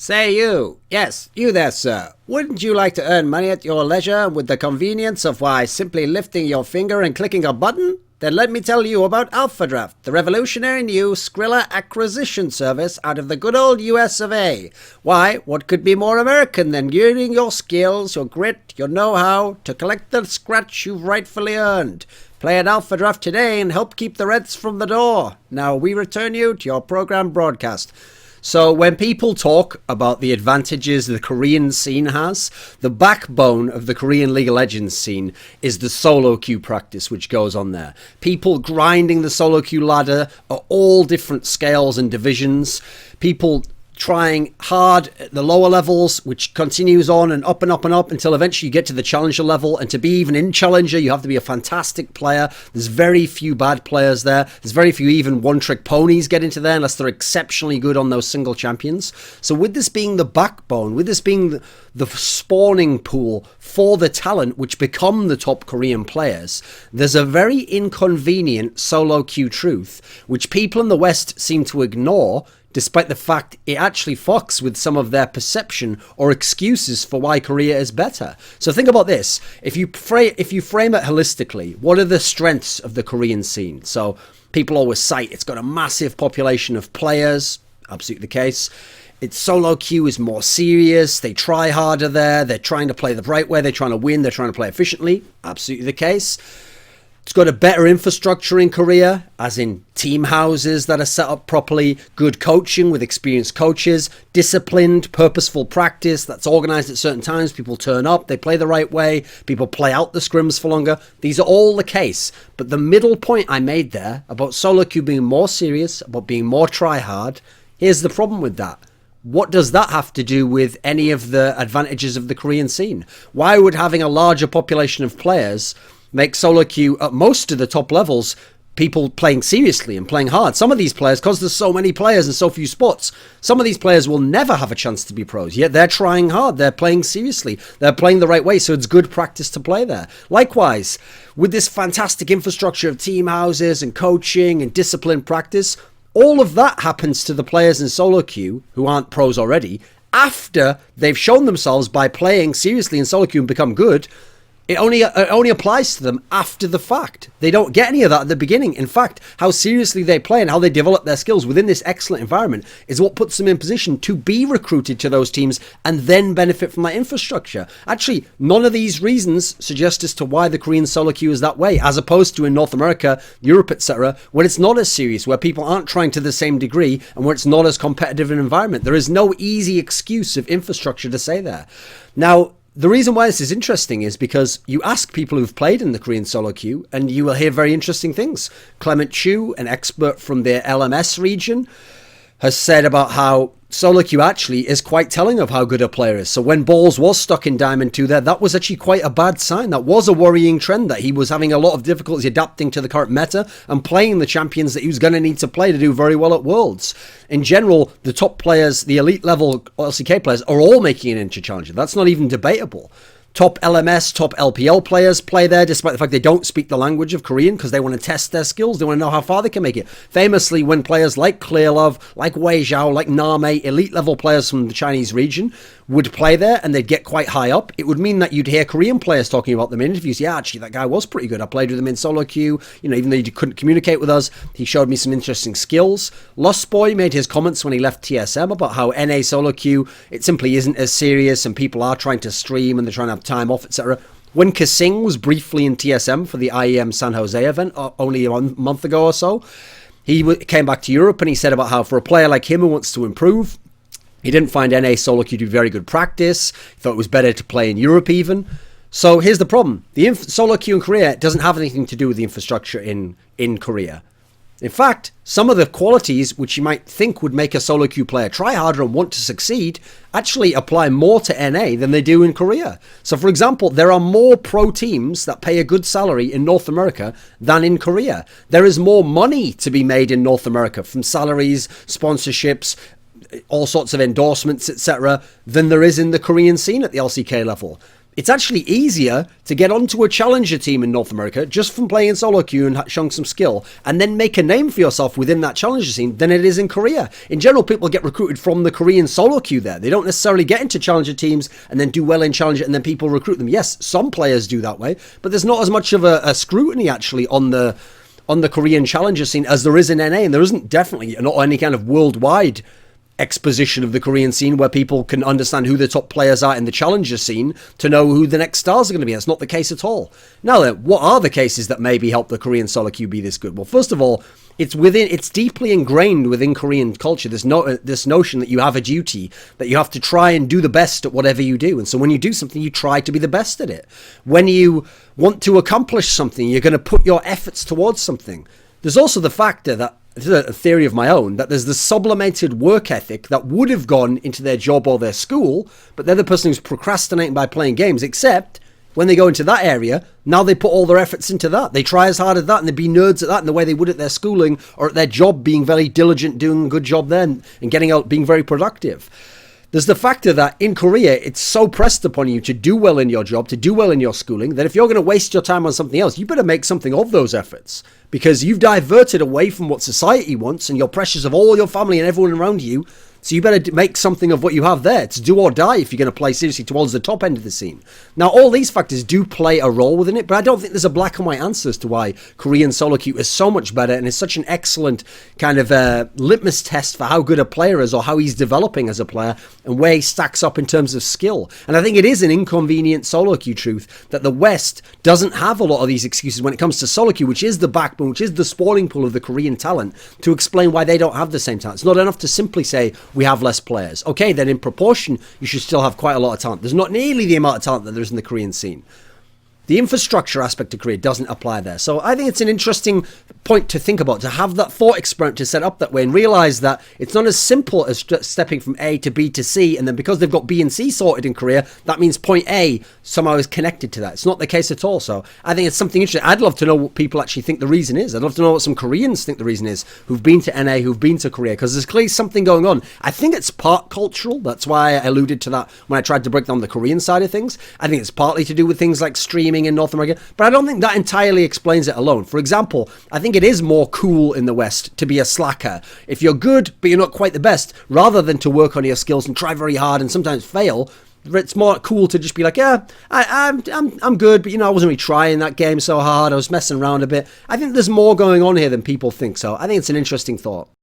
Say you. Yes, you there, sir. Wouldn't you like to earn money at your leisure with the convenience of why simply lifting your finger and clicking a button? Then let me tell you about Alpha Draft, the revolutionary new Skrilla acquisition service out of the good old US of A. Why, what could be more American than using your skills, your grit, your know-how to collect the scratch you've rightfully earned? Play an Alpha Draft today and help keep the Reds from the door. Now we return you to your program broadcast. So when people talk about the advantages the Korean scene has, the backbone of the Korean League of Legends scene is the solo queue practice which goes on there. People grinding the solo queue ladder at all different scales and divisions. People trying hard at the lower levels, which continues on and up and up and up until eventually you get to the challenger level. And to be even in challenger, you have to be a fantastic player. There's very few bad players there. There's very few even one-trick ponies get into there unless they're exceptionally good on those single champions. So with this being the backbone, with this being the spawning pool for the talent which become the top Korean players, there's a very inconvenient solo queue truth which people in the West seem to ignore, despite the fact it actually fucks with some of their perception or excuses for why Korea is better. So think about this. If you frame it holistically, what are the strengths of the Korean scene? So people always cite it's got a massive population of players. Absolutely the case. Its solo queue is more serious. They try harder there. They're trying to play the right way. They're trying to win. They're trying to play efficiently. Absolutely the case. It's got a better infrastructure in Korea, as in team houses that are set up properly, good coaching with experienced coaches, disciplined, purposeful practice that's organized at certain times. People turn up, they play the right way, people play out the scrims for longer. These are all the case. But the middle point I made there about solo queue being more serious, about being more try-hard, here's the problem with that. What does that have to do with any of the advantages of the Korean scene? Why would having a larger population of players make solo queue at most of the top levels people playing seriously and playing hard? Some of these players, because there's so many players and so few spots, some of these players will never have a chance to be pros, yet they're trying hard, they're playing seriously, they're playing the right way, so it's good practice to play there. Likewise, with this fantastic infrastructure of team houses and coaching and disciplined practice, all of that happens to the players in solo queue who aren't pros already after they've shown themselves by playing seriously in solo queue and become good. It only applies to them after the fact. They don't get any of that at the beginning. In fact, how seriously they play and how they develop their skills within this excellent environment is what puts them in position to be recruited to those teams and then benefit from that infrastructure. Actually, none of these reasons suggest as to why the Korean solo queue is that way, as opposed to in North America, Europe, etc., where it's not as serious, where people aren't trying to the same degree, and where it's not as competitive an environment. There is no easy excuse of infrastructure to say there. Now, the reason why this is interesting is because you ask people who've played in the Korean solo queue and you will hear very interesting things. Clement Chu, an expert from the LMS region, has said about how solo queue actually is quite telling of how good a player is. So when Balls was stuck in Diamond 2 there, that was actually quite a bad sign. That was a worrying trend, that he was having a lot of difficulty adapting to the current meta and playing the champions that he was going to need to play to do very well at Worlds. In general, the top players, the elite level LCK players, are all making it into Challenger. That's not even debatable. Top LMS, top LPL players play there, despite the fact they don't speak the language of Korean, because they want to test their skills. They want to know how far they can make it. Famously, when players like Clearlove, like Wei Zhao, like Name, elite level players from the Chinese region, would play there and they'd get quite high up, it would mean that you'd hear Korean players talking about them in interviews. Yeah, actually, that guy was pretty good. I played with him in solo queue. You know, even though he couldn't communicate with us, he showed me some interesting skills. Lost Boy made his comments when he left TSM about how NA solo queue, it simply isn't as serious and people are trying to stream and they're trying to have time off, etc. When Kasing was briefly in TSM for the IEM San Jose event only a month ago or so, he came back to Europe and he said about how for a player like him who wants to improve, he didn't find NA solo queue to be very good practice. He thought it was better to play in Europe even. So here's the problem. The solo queue in Korea doesn't have anything to do with the infrastructure in Korea. In fact, some of the qualities which you might think would make a solo queue player try harder and want to succeed actually apply more to NA than they do in Korea. So for example, there are more pro teams that pay a good salary in North America than in Korea. There is more money to be made in North America from salaries, sponsorships, all sorts of endorsements, etc., than there is in the Korean scene at the LCK level. It's actually easier to get onto a challenger team in North America just from playing in solo queue and showing some skill and then make a name for yourself within that challenger scene than it is in Korea. In general, people get recruited from the Korean solo queue there. They don't necessarily get into challenger teams and then do well in challenger and then people recruit them. Yes, some players do that way, but there's not as much of a scrutiny actually on the Korean challenger scene as there is in NA, and there isn't definitely not any kind of worldwide exposition of the Korean scene where people can understand who the top players are in the challenger scene to know who the next stars are going to be. That's not the case at all. Now then, what are the cases that maybe help the Korean solo queue be this good? Well, first of all, it's deeply ingrained within Korean culture. There's this notion that you have a duty, that you have to try and do the best at whatever you do. And so when you do something, you try to be the best at it. When you want to accomplish something, you're going to put your efforts towards something. There's also the factor that, this is a theory of my own, that there's the sublimated work ethic that would have gone into their job or their school, but they're the person who's procrastinating by playing games, except when they go into that area, now they put all their efforts into that. They try as hard at that and they be nerds at that in the way they would at their schooling or at their job, being very diligent, doing a good job there and getting out, being very productive. There's the factor that in Korea, it's so pressed upon you to do well in your job, to do well in your schooling, that if you're going to waste your time on something else, you better make something of those efforts. Because you've diverted away from what society wants and your pressures of all your family and everyone around you. So you better make something of what you have there. It's do or die if you're going to play seriously towards the top end of the scene. Now, all these factors do play a role within it, but I don't think there's a black and white answer as to why Korean solo queue is so much better and is such an excellent kind of litmus test for how good a player is or how he's developing as a player and where he stacks up in terms of skill. And I think it is an inconvenient solo queue truth that the West doesn't have a lot of these excuses when it comes to solo queue, which is the backbone, which is the spawning pool of the Korean talent, to explain why they don't have the same talent. It's not enough to simply say, we have less players. Okay, then in proportion, you should still have quite a lot of talent. There's not nearly the amount of talent that there is in the Korean scene. The infrastructure aspect of Korea doesn't apply there. So I think it's an interesting point to think about, to have that thought experiment to set up that way and realize that it's not as simple as stepping from A to B to C, and then because they've got B and C sorted in Korea, that means point A somehow is connected to that. It's not the case at all. So I think it's something interesting. I'd love to know what people actually think the reason is. I'd love to know what some Koreans think the reason is who've been to NA, who've been to Korea, because there's clearly something going on. I think it's part cultural. That's why I alluded to that when I tried to break down the Korean side of things. I think it's partly to do with things like streaming in North America, but I don't think that entirely explains it alone. For example, I think it is more cool in the West to be a slacker. If you're good, but you're not quite the best, rather than to work on your skills and try very hard and sometimes fail, it's more cool to just be like, yeah, I'm good, but I wasn't really trying that game so hard. I was messing around a bit. I think there's more going on here than people think, so I think it's an interesting thought.